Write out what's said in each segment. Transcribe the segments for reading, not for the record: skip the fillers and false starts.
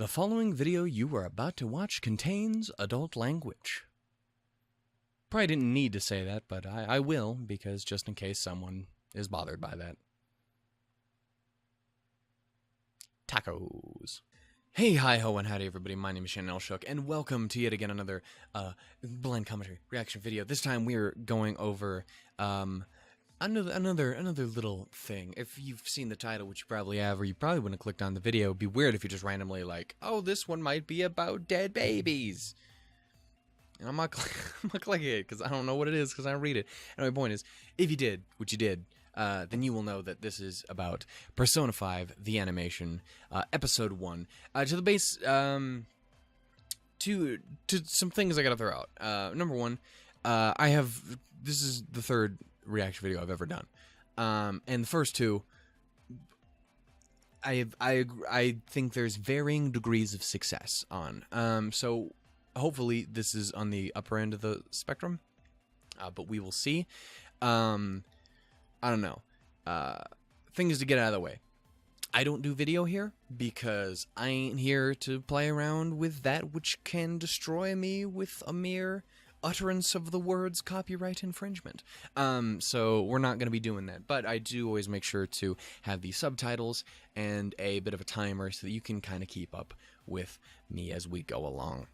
The following video you are about to watch contains adult language. Probably didn't need to say that, but I will, because just in case someone is bothered by that. Tacos. Hey, hi, ho, and howdy, everybody. My name is Shannon Elshook, and welcome to yet again another blind commentary reaction video. This time we're going over another little thing. If you've seen the title, which you probably have, or you probably wouldn't have clicked on the video, it'd be weird if you just randomly like, oh, this one might be about dead babies. And I'm not clicking it because I don't know what it is because I don't read it. And my point is, if you did, which you did, then you will know that this is about Persona 5, the animation, episode 1. To the base, to some things I gotta throw out. Number one, this is the third reaction video I've ever done. And the first two, I think there's varying degrees of success on. So hopefully this is on the upper end of the spectrum, but we will see. I don't know. Things to get out of the way. I don't do video here because I ain't here to play around with that which can destroy me with a mere utterance of the words copyright infringement. So we're not going to be doing that. But I do always make sure to have the subtitles and a bit of a timer so that you can kind of keep up with me as we go along.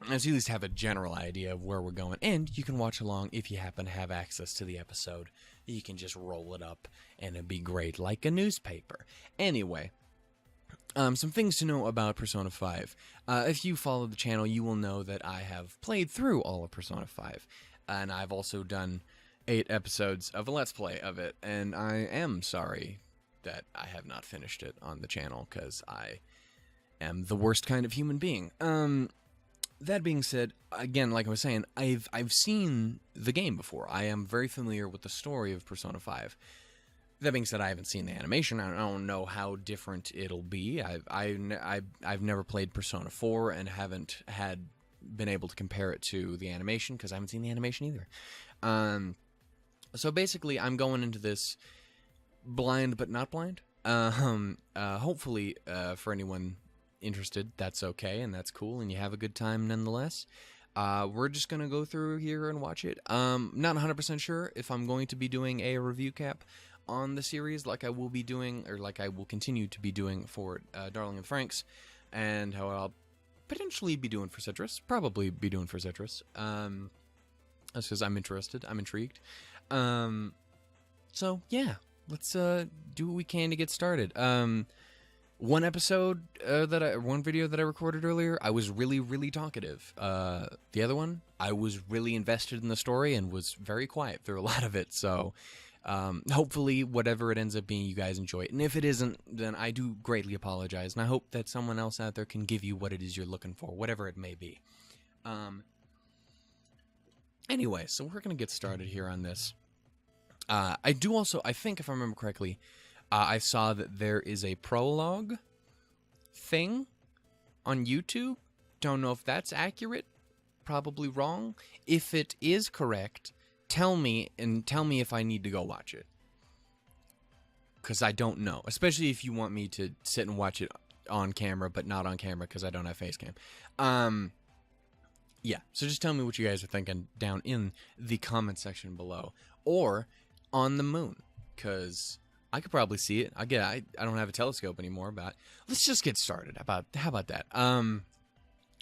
As you at least have a general idea of where we're going, and you can watch along if you happen to have access to the episode. You can just roll it up, and it'd be great, like a newspaper. Anyway, some things to know about Persona 5. If you follow the channel, you will know that I have played through all of Persona 5, and I've also done 8 episodes of a Let's Play of it, and I am sorry that I have not finished it on the channel, because I am the worst kind of human being. That being said, again, like I was saying, I've seen the game before. I am very familiar with the story of Persona 5. That being said, I haven't seen the animation. I don't know how different it'll be. I've never played Persona 4 and haven't been able to compare it to the animation because I haven't seen the animation either. So basically, I'm going into this blind but not blind. Hopefully, for anyone interested, that's okay and that's cool and you have a good time nonetheless. We're just gonna go through here and watch it. Not 100% sure if I'm going to be doing a review cap on the series like I will be doing, or like I will continue to be doing for Darling and Franks, and how I'll potentially be doing for Citrus, probably be doing for Citrus. That's because I'm interested, I'm intrigued. So yeah, let's do what we can to get started. One video that I recorded earlier, I was really talkative. The other one, I was really invested in the story and was very quiet through a lot of it. So, hopefully, whatever it ends up being, you guys enjoy it. And if it isn't, then I do greatly apologize. And I hope that someone else out there can give you what it is you're looking for, whatever it may be. Anyway, so we're gonna get started here on this. I think if I remember correctly, I saw that there is a prologue thing on YouTube. Don't know if that's accurate. Probably wrong. If it is correct, tell me if I need to go watch it. Because I don't know. Especially if you want me to sit and watch it on camera, but not on camera because I don't have face cam. Yeah, so just tell me what you guys are thinking down in the comment section below. Or on the moon, because I could probably see it. I don't have a telescope anymore, but let's just get started. How about that?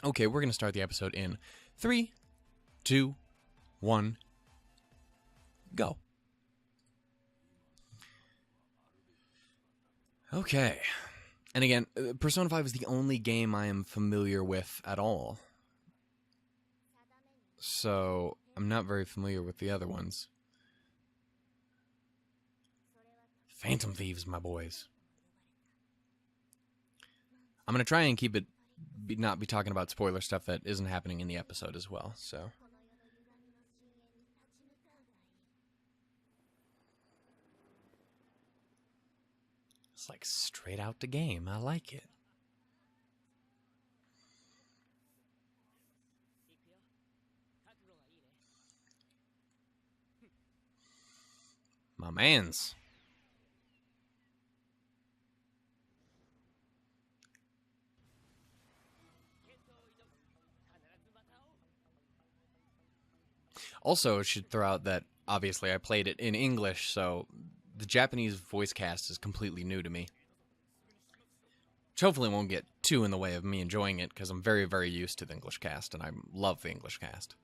Okay, we're gonna start the episode in 3, 2, 1, go. Okay, and again, Persona 5 is the only game I am familiar with at all, so I'm not very familiar with the other ones. Phantom Thieves, my boys. I'm going to try and keep it, not be talking about spoiler stuff that isn't happening in the episode as well, so. It's like straight out the game. I like it. My mans. Also, I should throw out that obviously I played it in English, so the Japanese voice cast is completely new to me. Which hopefully won't get too in the way of me enjoying it, because I'm very, very used to the English cast, and I love the English cast.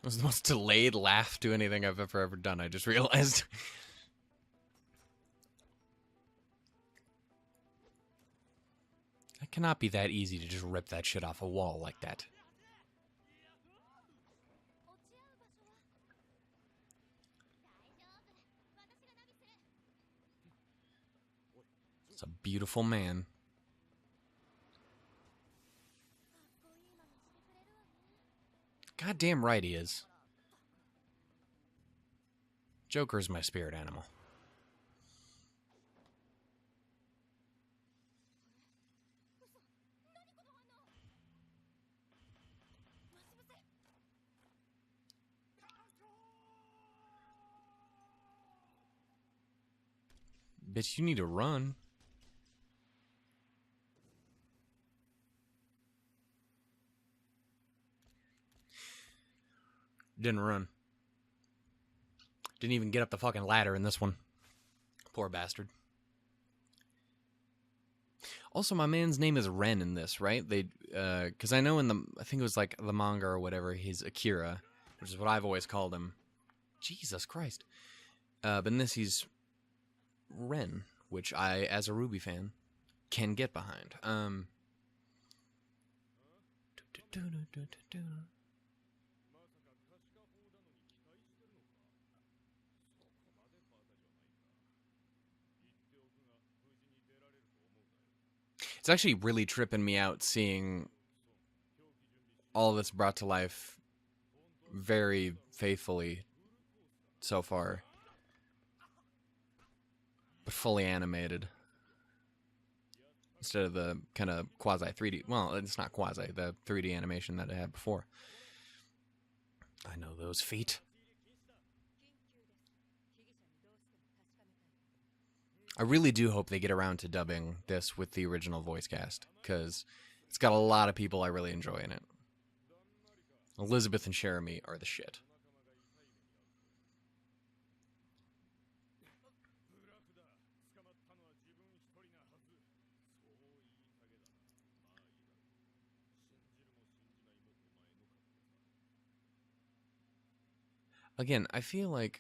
It was the most delayed laugh to anything I've ever done, I just realized. It cannot be that easy to just rip that shit off a wall like that. It's a beautiful man. Goddamn right he is. Joker's my spirit animal. Bitch, you need to run. Didn't run. Didn't even get up the fucking ladder in this one. Poor bastard. Also, my man's name is Ren in this, right? They, because I know in the, I think it was like the manga or whatever, he's Akira, which is what I've always called him. Jesus Christ. But in this, he's Ren, which I, as a Ruby fan, can get behind. It's actually really tripping me out seeing all this brought to life very faithfully so far. But fully animated. Instead of the kind of quasi 3D. Well, it's not quasi, the 3D animation that I had before. I know those feet. I really do hope they get around to dubbing this with the original voice cast, because it's got a lot of people I really enjoy in it. Elizabeth and Jeremy are the shit. Again, I feel like...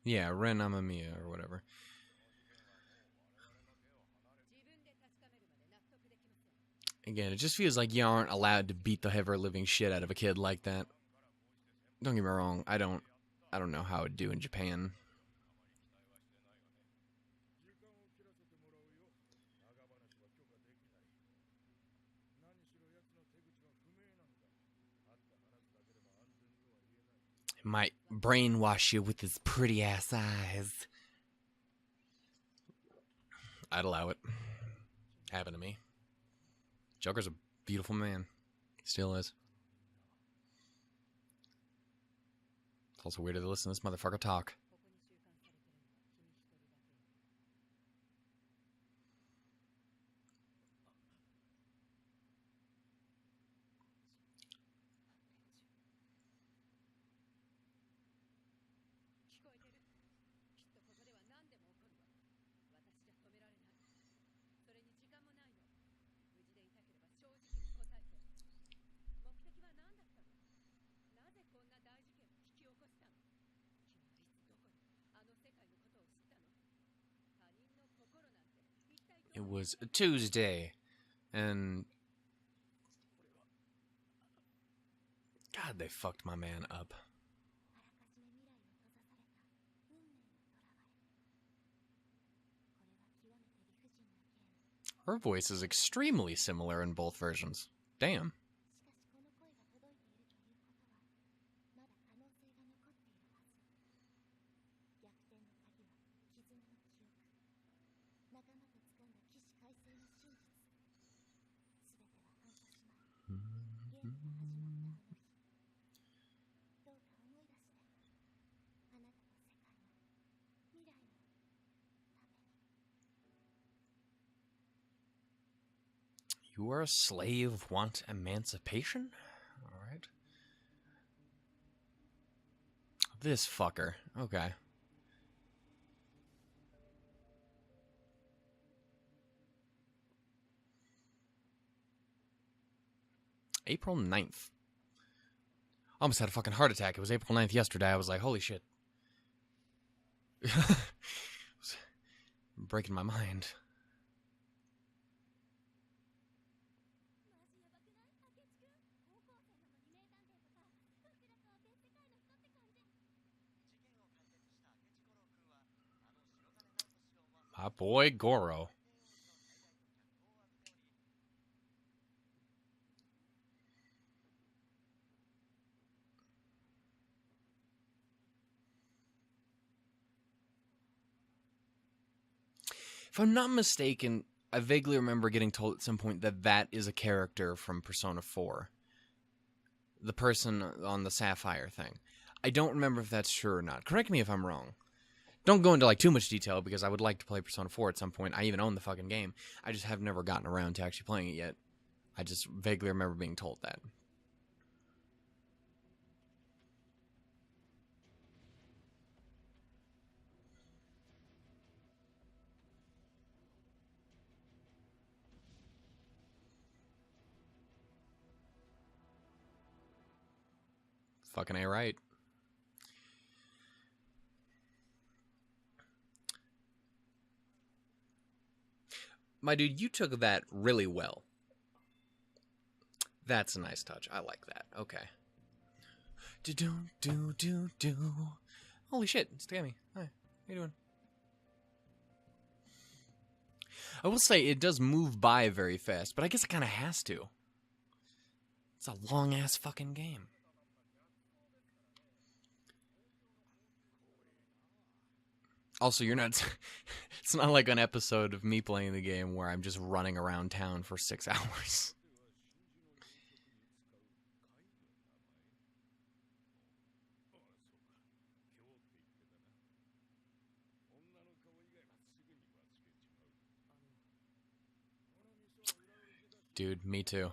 Yeah, Ren Amamiya or whatever. Again, it just feels like you aren't allowed to beat the ever-living shit out of a kid like that. Don't get me wrong, I don't know how it would do in Japan. It might brainwash you with his pretty-ass eyes. I'd allow it. Happened to me. Joker's a beautiful man. Still is. It's also weird to listen to this motherfucker talk. It was a Tuesday, and God, they fucked my man up. Her voice is extremely similar in both versions. Damn. You are a slave, want emancipation? Alright. This fucker. Okay. April 9th. Almost had a fucking heart attack. It was April 9th yesterday. I was like, holy shit. Breaking my mind. My boy Goro. If I'm not mistaken, I vaguely remember getting told at some point that that is a character from Persona 4. The person on the Sapphire thing. I don't remember if that's true or not. Correct me if I'm wrong. Don't go into like too much detail because I would like to play Persona 4 at some point. I even own the fucking game. I just have never gotten around to actually playing it yet. I just vaguely remember being told that. Fucking A right. My dude, you took that really well. That's a nice touch. I like that. Okay. Do. Holy shit, it's Tammy. Hi, how you doing? I will say it does move by very fast, but I guess it kind of has to. It's a long-ass fucking game. Also, you're not... It's not like an episode of me playing the game where I'm just running around town for 6 hours. Dude, me too.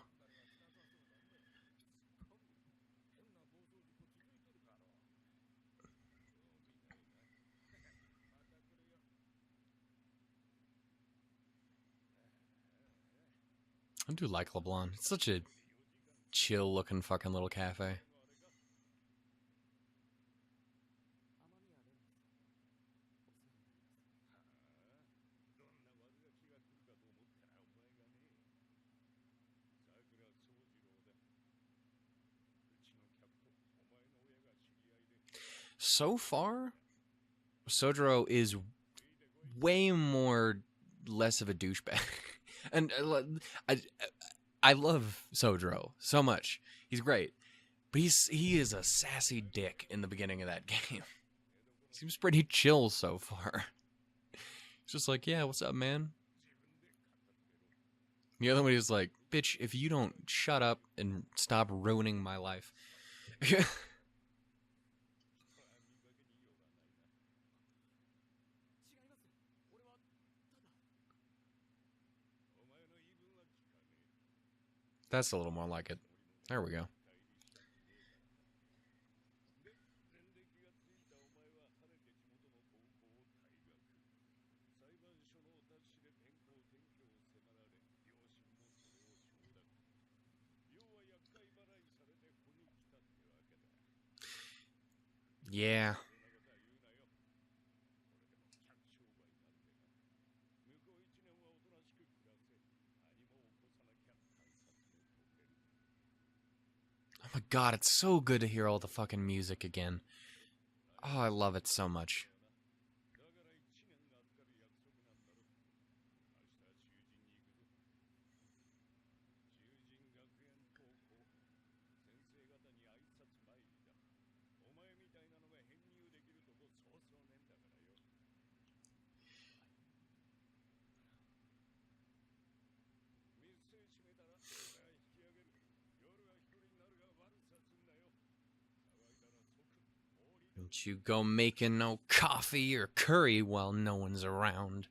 I do like LeBlanc. It's such a chill-looking fucking little cafe. So far, Sojiro is way less of a douchebag. And I love Sojiro so much. He's great. But he is a sassy dick in the beginning of that game. Seems pretty chill so far. He's just like, yeah, what's up, man? The other one is like, bitch, if you don't shut up and stop ruining my life. That's a little more like it. There we go. Yeah. Oh my god, it's so good to hear all the fucking music again. Oh, I love it so much. Don't you go making no coffee or curry while no one's around.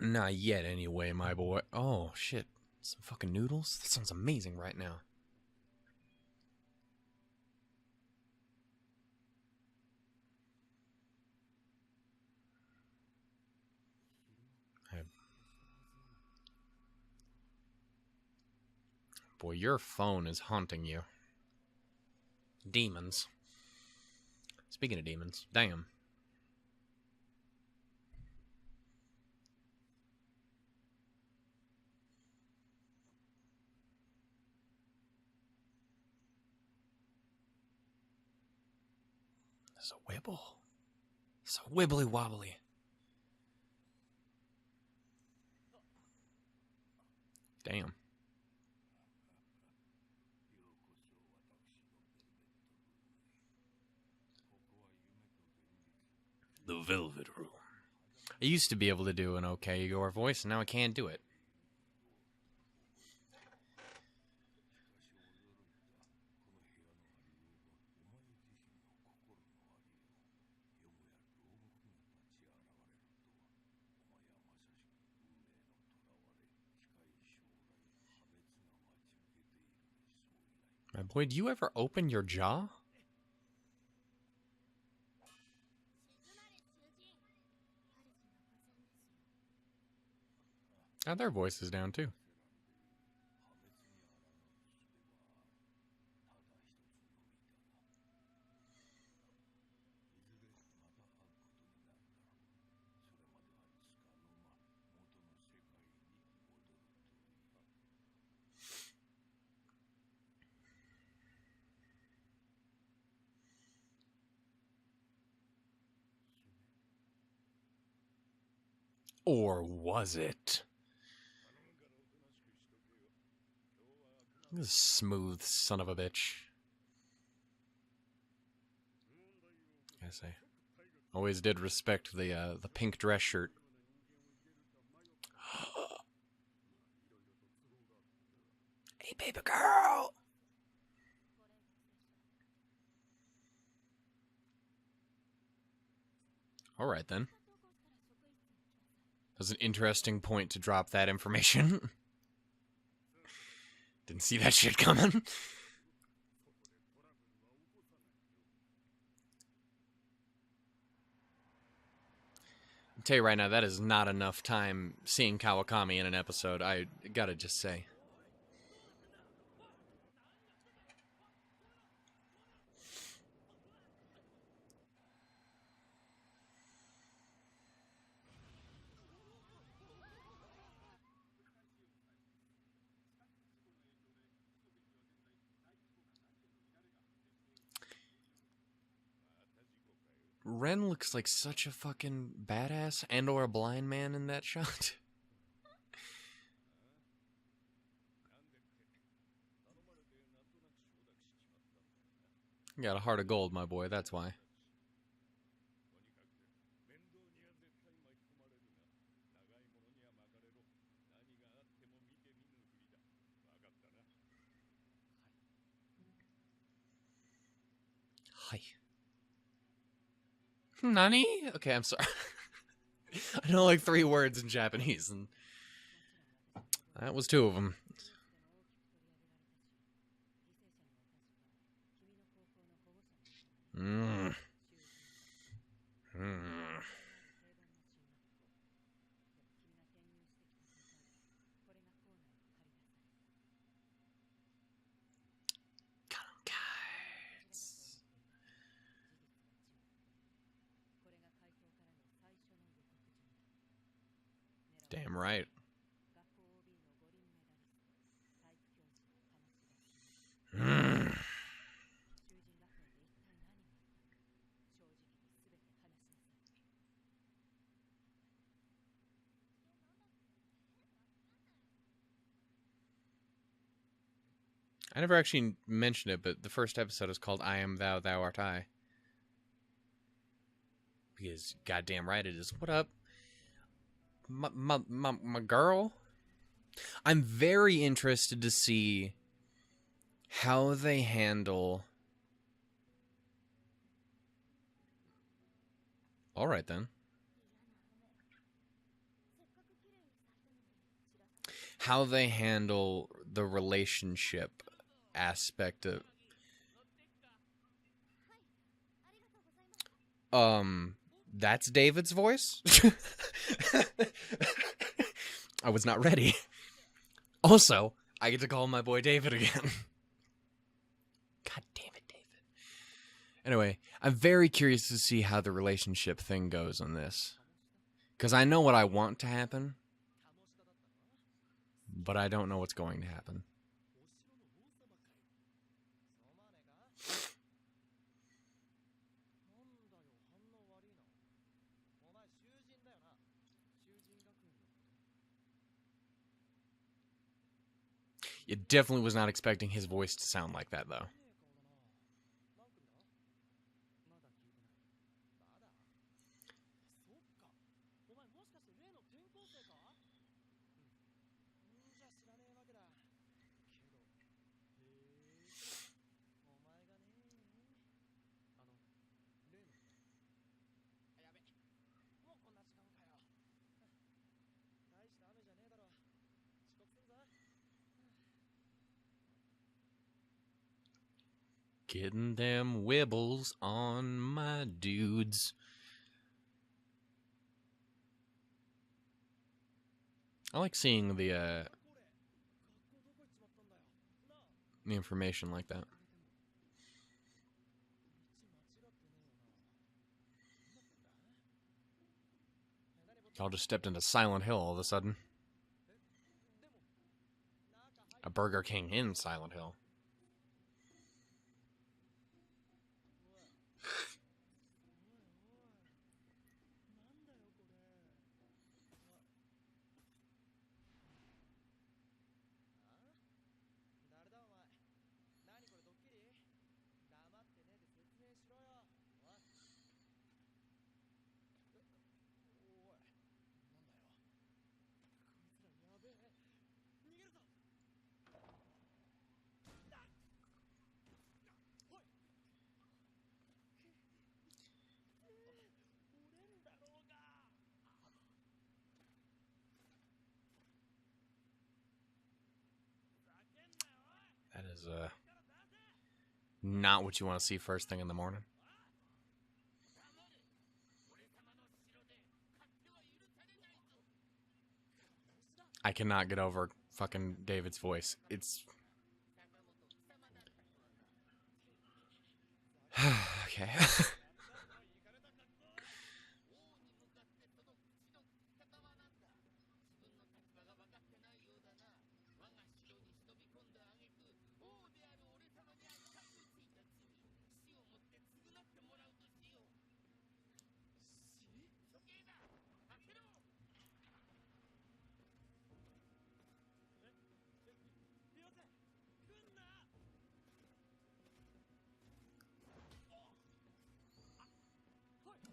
Not yet, anyway, my boy. Oh, shit. Some fucking noodles? That sounds amazing right now. Boy, your phone is haunting you. Demons. Speaking of demons, damn. It's a wibble. It's a wibbly wobbly. Damn. The Velvet Room. I used to be able to do an okay Igor voice, and now I can't do it. My boy, do you ever open your jaw? Oh, their voice is down, too. Or was it? This smooth son of a bitch. I say, always did respect the pink dress shirt. Hey, baby girl. All right then. That's an interesting point to drop that information. Didn't see that shit coming. I'll tell you right now, that is not enough time seeing Kawakami in an episode, I gotta just say. Ren looks like such a fucking badass and or a blind man in that shot. You got a heart of gold, my boy, that's why. Hi. Nani? Okay, I'm sorry. I know like 3 words in Japanese, and that was 2 of them. Mmm. Mmm. Damn right. Mm. I never actually mentioned it, but the first episode is called I Am Thou, Thou Art I. Because goddamn right it is. What up? My girl? I'm very interested to see how they handle... Alright then. how they handle the relationship aspect of that's David's voice. I was not ready. Also, I get to call my boy David again. God damn it, David. Anyway, I'm very curious to see how the relationship thing goes on this. Because I know what I want to happen, but I don't know what's going to happen. It definitely was not expecting his voice to sound like that, though. Getting them wibbles on my dudes. I like seeing the information like that. Y'all just stepped into Silent Hill all of a sudden. A Burger King in Silent Hill. That is not what you want to see first thing in the morning. I cannot get over fucking David's voice. It's... okay.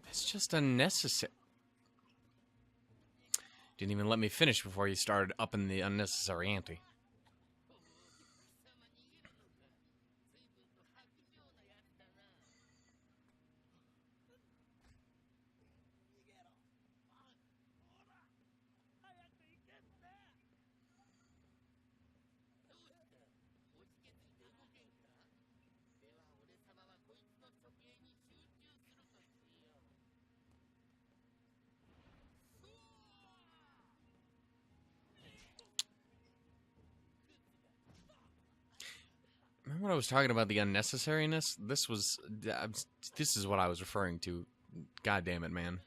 It's just unnecessary. Didn't even let me finish before you started upping the unnecessary ante. Remember when I was talking about the unnecessariness? This is what I was referring to. God damn it, man.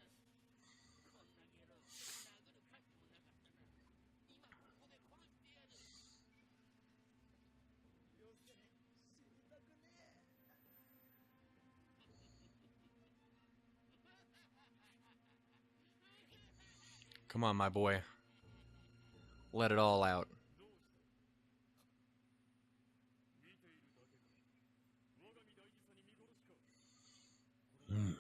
Come on, my boy. Let it all out. Mm.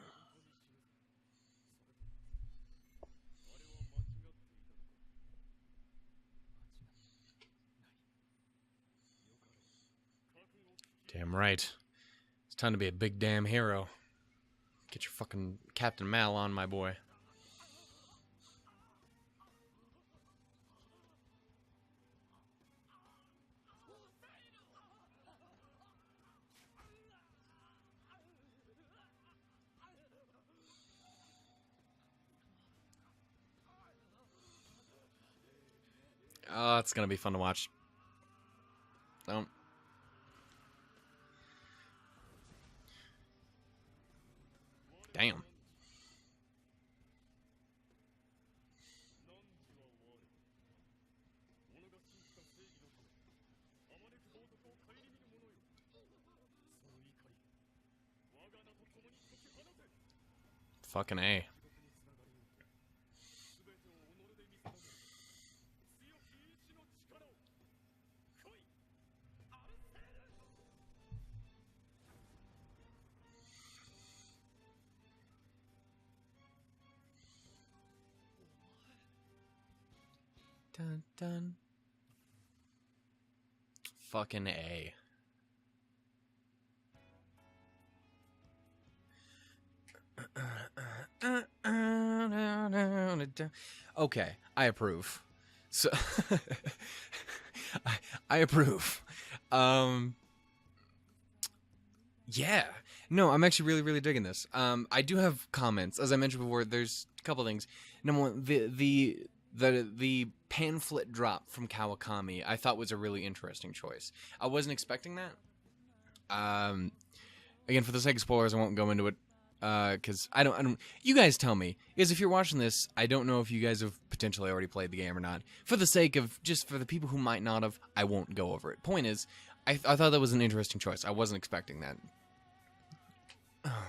Damn right. It's time to be a big damn hero. Get your fucking Captain Mal on, my boy. Oh, it's gonna be fun to watch. Don't. Damn. Fucking A. Dun, dun. Fucking A. Okay, I approve. So I approve. Yeah. No, I'm actually really digging this. I do have comments. As I mentioned before, there's a couple things. Number one, the pamphlet drop from Kawakami I thought was a really interesting choice. I wasn't expecting that. Again, for the sake of spoilers, I won't go into it. Because I don't. You guys tell me. Because if you're watching this, I don't know if you guys have potentially already played the game or not. For the sake of just for the people who might not have, I won't go over it. Point is, I thought that was an interesting choice. I wasn't expecting that. Oh,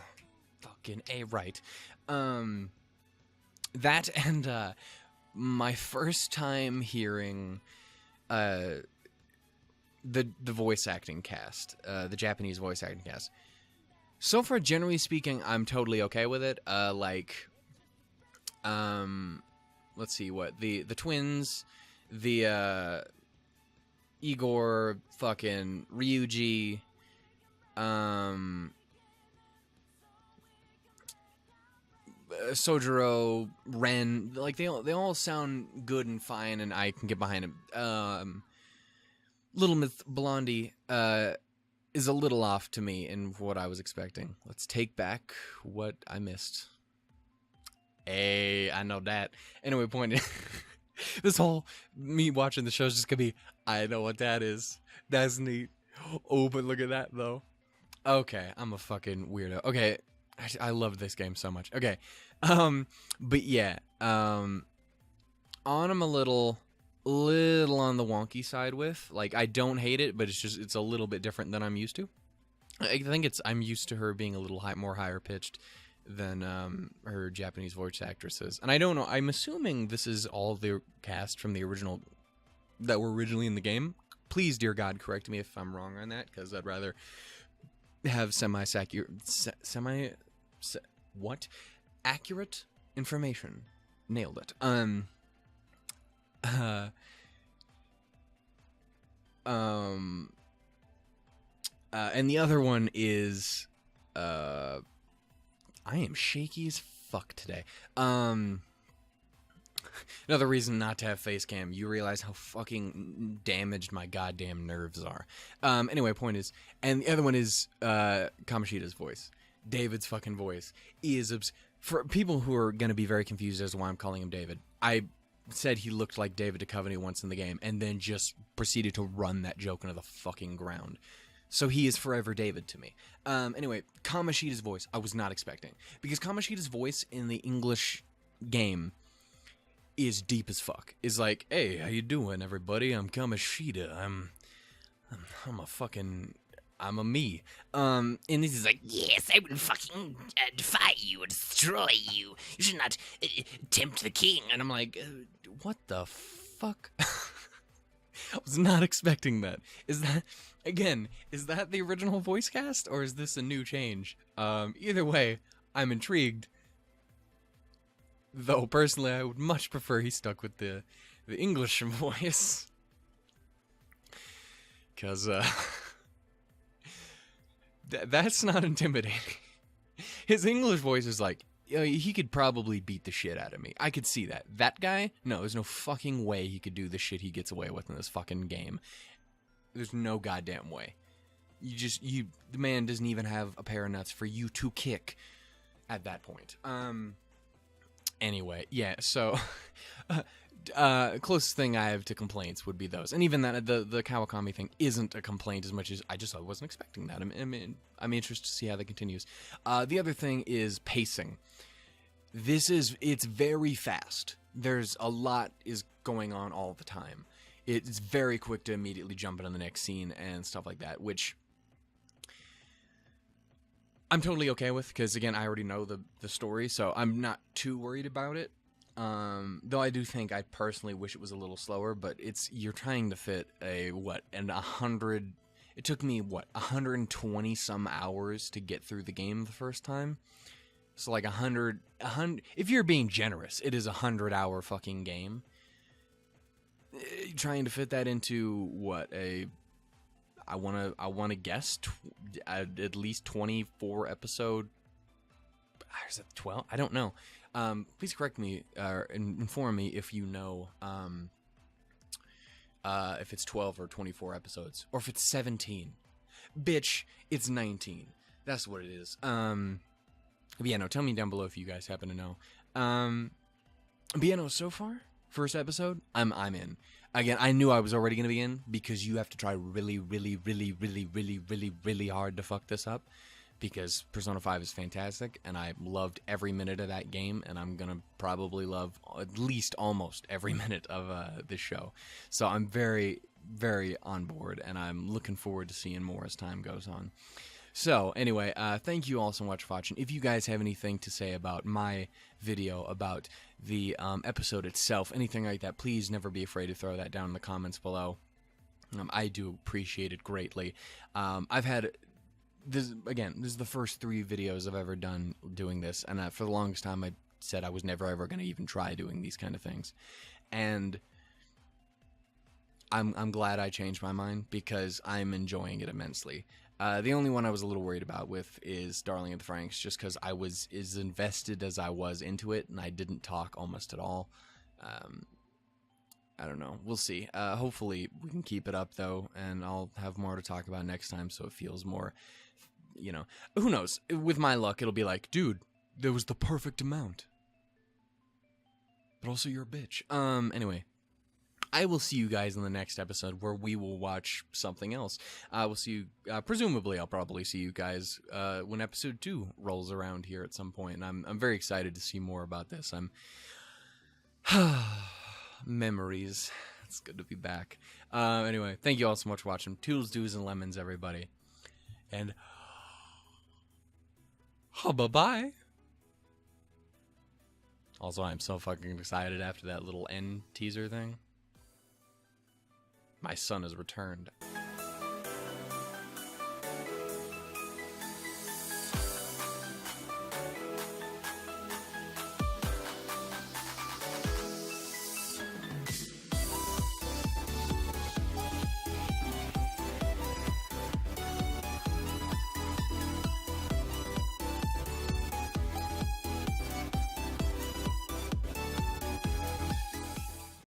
fucking A right. That and my first time hearing the voice acting cast, the Japanese voice acting cast. So far, generally speaking, I'm totally okay with it. Let's see what the twins, the Igor, fucking Ryuji, Sojiro, Ren, like they all sound good and fine, and I can get behind them. Little Miss Blondie is a little off to me in what I was expecting. Let's take back what I missed. Hey, I know that. Anyway, point is, this whole me watching the show is just gonna be, I know what that is. That's neat. Oh, but look at that though. Okay, I'm a fucking weirdo. Okay, I love this game so much. Okay, but yeah, on I'm a little on the wonky side with. Like, I don't hate it, but it's a little bit different than I'm used to. I think I'm used to her being a little more higher pitched than her Japanese voice actresses. And I don't know, I'm assuming this is all the cast from the original that were originally in the game. Please, dear God, correct me if I'm wrong on that, because I'd rather have accurate information. Nailed it. And the other one is I am shaky as fuck today. Another reason not to have face cam. You realize how fucking damaged my goddamn nerves are. Anyway, point is, and the other one is Kamoshida's voice. David's fucking voice is for people who are gonna be very confused as to why I'm calling him David. I said he looked like David Duchovny once in the game, and then just proceeded to run that joke into the fucking ground. So he is forever David to me. Anyway, Kamoshida's voice, I was not expecting. Because Kamoshida's voice in the English game is deep as fuck. Is like, hey, how you doing, everybody? I'm Kamoshida. I'm a me. And this is like, Yes, I will fucking defy you, destroy you. You should not tempt the king. and I'm like, what the fuck? I was not expecting that. Is that the original voice cast, or is this a new change? Either way, I'm intrigued. Though, personally, I would much prefer he stuck with the English voice. Because, that's not intimidating. His English voice is like, he could probably beat the shit out of me. I could see that. That guy, no, there's no fucking way he could do the shit he gets away with in this fucking game. There's no goddamn way. The man doesn't even have a pair of nuts for you to kick at that point. Anyway, yeah, so closest thing I have to complaints would be those. And even that, the Kawakami thing isn't a complaint as much as I wasn't expecting that. I'm interested to see how that continues. The other thing is pacing. It's very fast. There's a lot is going on all the time. It's very quick to immediately jump into the next scene and stuff like that, which I'm totally okay with, because again, I already know the story, so I'm not too worried about it. Though I do think I personally wish it was a little slower, but you're trying to fit it took me 120 some hours to get through the game the first time. So like 100, if you're being generous, it is a 100-hour fucking game. Trying to fit that into I want to guess at least 24 episode. Is it 12? I don't know. Please correct me or inform me if you know if it's 12 or 24 episodes, or if it's 17. Bitch, it's 19. That's what it is. But yeah, no, tell me down below if you guys happen to know. But yeah, no, so far, first episode, I'm in. Again, I knew I was already going to be in, because you have to try really, really, really, really, really, really, really hard to fuck this up, because Persona 5 is fantastic, and I loved every minute of that game, and I'm going to probably love at least almost every minute of this show. So I'm very, very on board, and I'm looking forward to seeing more as time goes on. So, anyway, thank you all so much for watching. If you guys have anything to say about my video, about the episode itself, anything like that, please never be afraid to throw that down in the comments below. I do appreciate it greatly. I've had... This is the first 3 videos I've ever done doing this, and for the longest time I said I was never ever going to even try doing these kind of things. And I'm glad I changed my mind, because I'm enjoying it immensely. The only one I was a little worried about with is Darling of the Franxx, just because I was as invested as I was into it, and I didn't talk almost at all. I don't know. We'll see. Hopefully we can keep it up, though, and I'll have more to talk about next time, so it feels more, you know. Who knows? With my luck, it'll be like, dude, there was the perfect amount. But also, you're a bitch. Anyway. I will see you guys in the next episode, where we will watch something else. We'll see you, presumably I'll probably see you guys when episode 2 rolls around here at some point. And I'm very excited to see more about this. Memories. It's good to be back. Anyway, thank you all so much for watching. Toodles, doos, and lemons, everybody. And bye-bye. Also, I'm so fucking excited after that little end teaser thing. My son has returned.